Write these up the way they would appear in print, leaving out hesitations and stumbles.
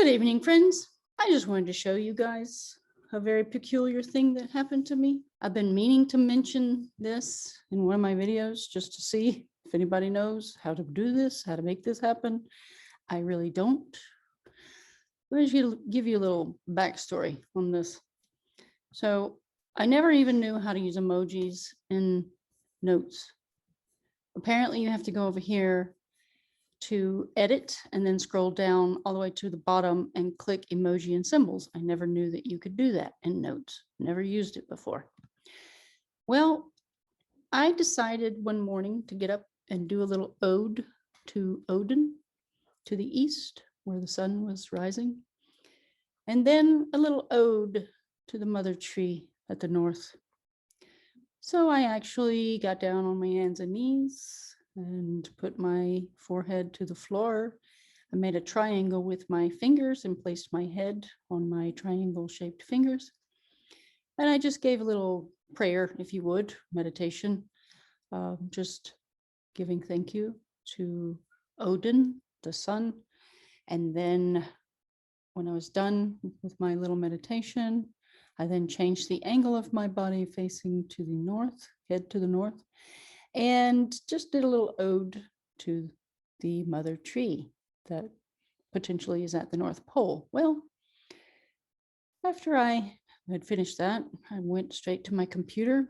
Good evening, friends. I just wanted to show you guys a very peculiar thing that happened to me. I've been meaning to mention this in one of my videos just to see if anybody knows how to do this, how to make this happen. I really don't. Let me give you a little backstory on this. So I never even knew how to use emojis in notes. Apparently you have to go over here to edit and then scroll down all the way to the bottom and click emoji and symbols. I never knew that you could do that in notes. Never used it before. Well, I decided one morning to get up and do a little ode to Odin, to the east where the sun was rising, and then a little ode to the mother tree at the north. So I actually got down on my hands and knees and put my forehead to the floor. I made a triangle with my fingers and placed my head on my triangle shaped fingers. And I just gave a little prayer, if you would, meditation, just giving thank you to Odin, the sun. And then when I was done with my little meditation, I then changed the angle of my body facing to the north, head to the north, and just did a little ode to the mother tree that potentially is at the North Pole. Well, after I had finished that, I went straight to my computer.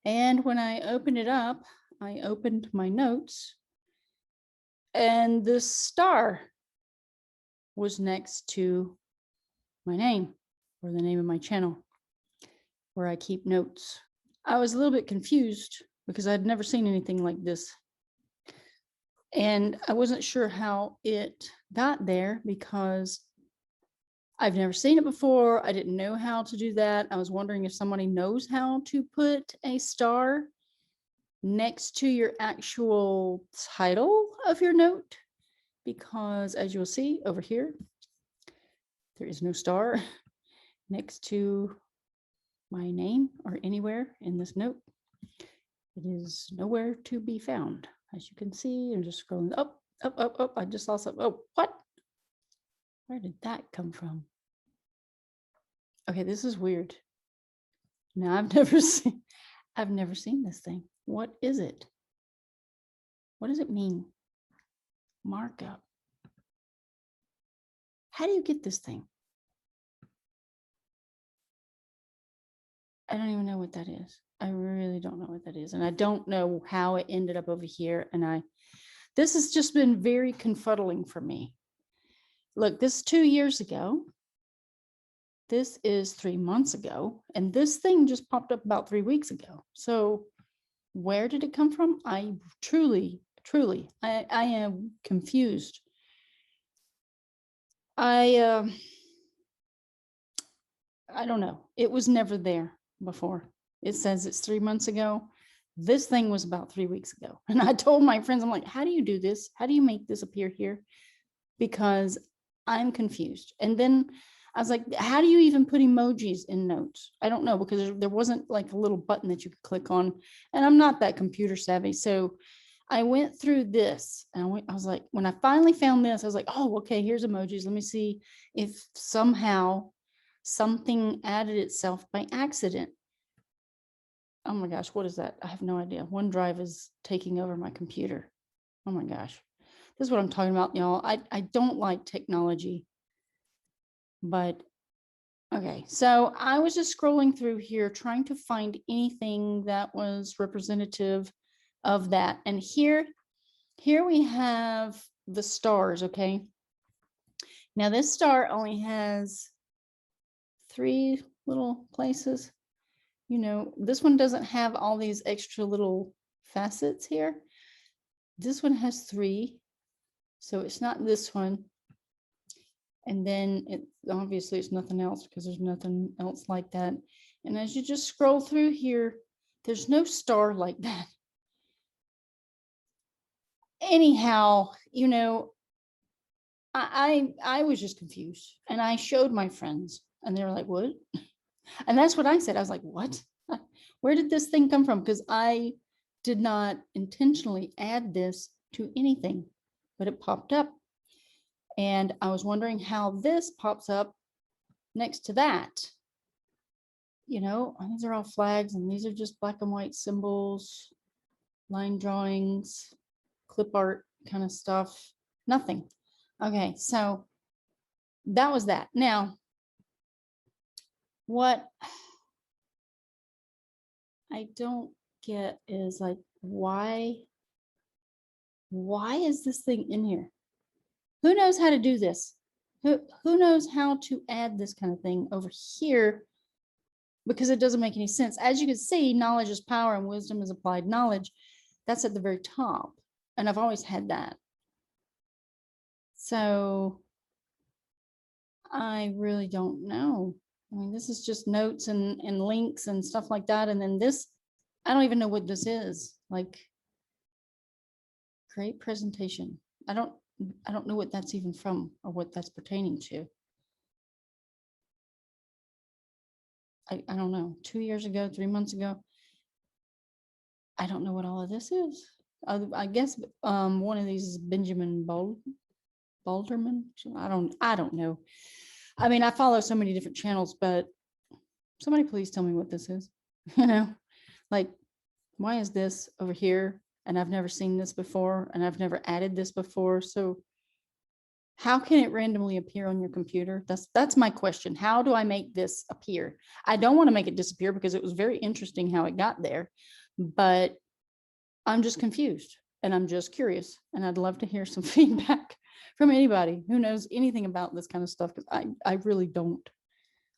And when I opened it up, I opened my notes, and this star was next to my name, or the name of my channel, where I keep notes. I was a little bit confused because I'd never seen anything like this. And I wasn't sure how it got there because I've never seen it before. I didn't know how to do that. I was wondering if somebody knows how to put a star next to your actual title of your note, because as you'll see over here, there is no star next to my name or anywhere in this note. It is nowhere to be found. As you can see, I'm just scrolling up, up, up, up. I just saw something. Oh, what? Where did that come from? Okay, this is weird. Now I've never seen this thing. What is it? What does it mean? Markup. How do you get this thing? I don't even know what that is. I really don't know what that is. And I don't know how it ended up over here. And this has just been very confuddling for me. Look, this is 2 years ago. This is 3 months ago. And this thing just popped up about 3 weeks ago. So where did it come from? I truly, I am confused. I don't know. It was never there before. It says it's 3 months ago. This thing was about 3 weeks ago. And I told my friends, I'm like, how do you do this? How do you make this appear here? Because I'm confused. And then I was like, how do you even put emojis in notes? I don't know, because there wasn't like a little button that you could click on. And I'm not that computer savvy. So I went through this and I was like, when I finally found this, I was like, oh, okay, here's emojis. Let me see if somehow something added itself by accident. Oh my gosh, what is that? I have no idea. OneDrive is taking over my computer. Oh my gosh. This is what I'm talking about, y'all. I don't like technology, but okay. So I was just scrolling through here, trying to find anything that was representative of that. And here we have the stars, okay? Now this star only has 3 little places. You know, this one doesn't have all these extra little facets here. This one has 3, so it's not this one. And then obviously it's nothing else because there's nothing else like that. And as you just scroll through here, there's no star like that. Anyhow, you know, I was just confused, and I showed my friends and they were like, what? And that's what I said. I was like, what? Where did this thing come from? Because I did not intentionally add this to anything, but it popped up. And I was wondering how this pops up next to that. You know, these are all flags and these are just black and white symbols, line drawings, clip art kind of stuff, nothing. Okay, so that was that. Now, what I don't get is like, why is this thing in here? Who knows how to do this? Who knows how to add this kind of thing over here? Because it doesn't make any sense. As you can see, knowledge is power and wisdom is applied knowledge. That's at the very top. And I've always had that. So I really don't know. I mean, this is just notes and links and stuff like that. And then this, I don't even know what this is. Like, create presentation. I don't know what that's even from or what that's pertaining to. I don't know. 2 years ago, 3 months ago, I don't know what all of this is. I guess one of these is Benjamin Balderman. I don't know. I mean, I follow so many different channels, but somebody please tell me what this is. You know, like, why is this over here? And I've never seen this before, and I've never added this before. So how can it randomly appear on your computer? That's my question. How do I make this appear? I don't want to make it disappear because it was very interesting how it got there, but I'm just confused and I'm just curious, and I'd love to hear some feedback from anybody who knows anything about this kind of stuff, because I really don't.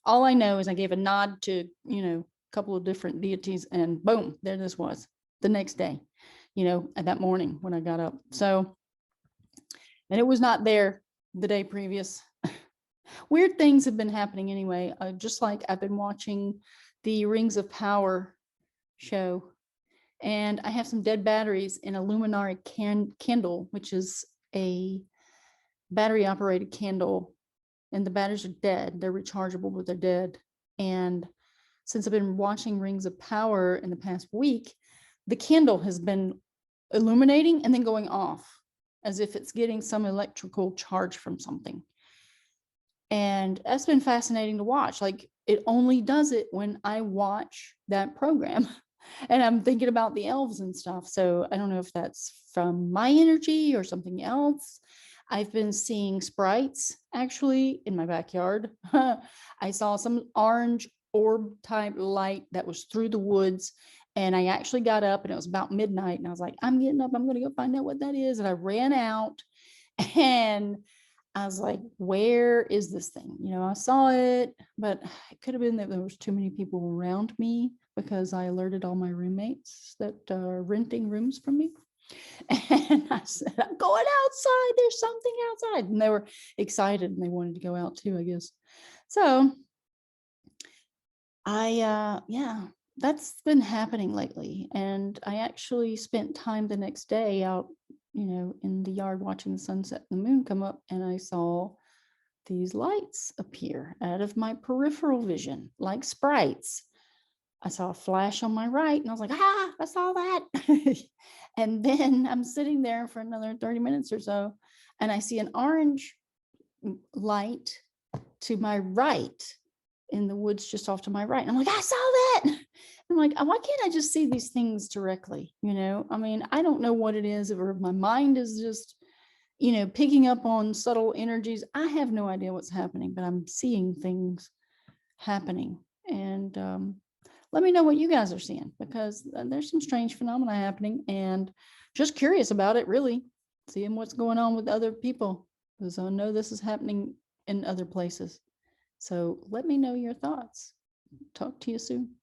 All I know is I gave a nod to, you know, a couple of different deities, and boom, there this was the next day, you know, at that morning when I got up. So, and it was not there the day previous. Weird things have been happening anyway. Just like I've been watching the Rings of Power show, and I have some dead batteries in a luminary candle, which is a battery operated candle, and the batteries are dead. They're rechargeable, but they're dead. And since I've been watching Rings of Power in the past week, the candle has been illuminating and then going off as if it's getting some electrical charge from something. And that's been fascinating to watch. Like, it only does it when I watch that program. And I'm thinking about the elves and stuff. So I don't know if that's from my energy or something else. I've been seeing sprites actually in my backyard. I saw some orange orb type light that was through the woods. And I actually got up, and it was about midnight. And I was like, I'm getting up. I'm going to go find out what that is. And I ran out, and I was like, where is this thing? You know, I saw it, but it could have been that there was too many people around me, because I alerted all my roommates that are renting rooms from me. And I said, I'm going outside. There's something outside. And they were excited and they wanted to go out too, I guess. So yeah, that's been happening lately. And I actually spent time the next day out, you know, in the yard watching the sunset and the moon come up. And I saw these lights appear out of my peripheral vision, like sprites. I saw a flash on my right, and I was like, I saw that. And then I'm sitting there for another 30 minutes or so, and I see an orange light to my right in the woods just off to my right. And I'm like, I saw that. I'm like, why can't I just see these things directly? You know, I mean, I don't know what it is, or my mind is just, you know, picking up on subtle energies. I have no idea what's happening, but I'm seeing things happening. And let me know what you guys are seeing, because there's some strange phenomena happening, and just curious about it, really, seeing what's going on with other people, because I know this is happening in other places. So let me know your thoughts. Talk to you soon.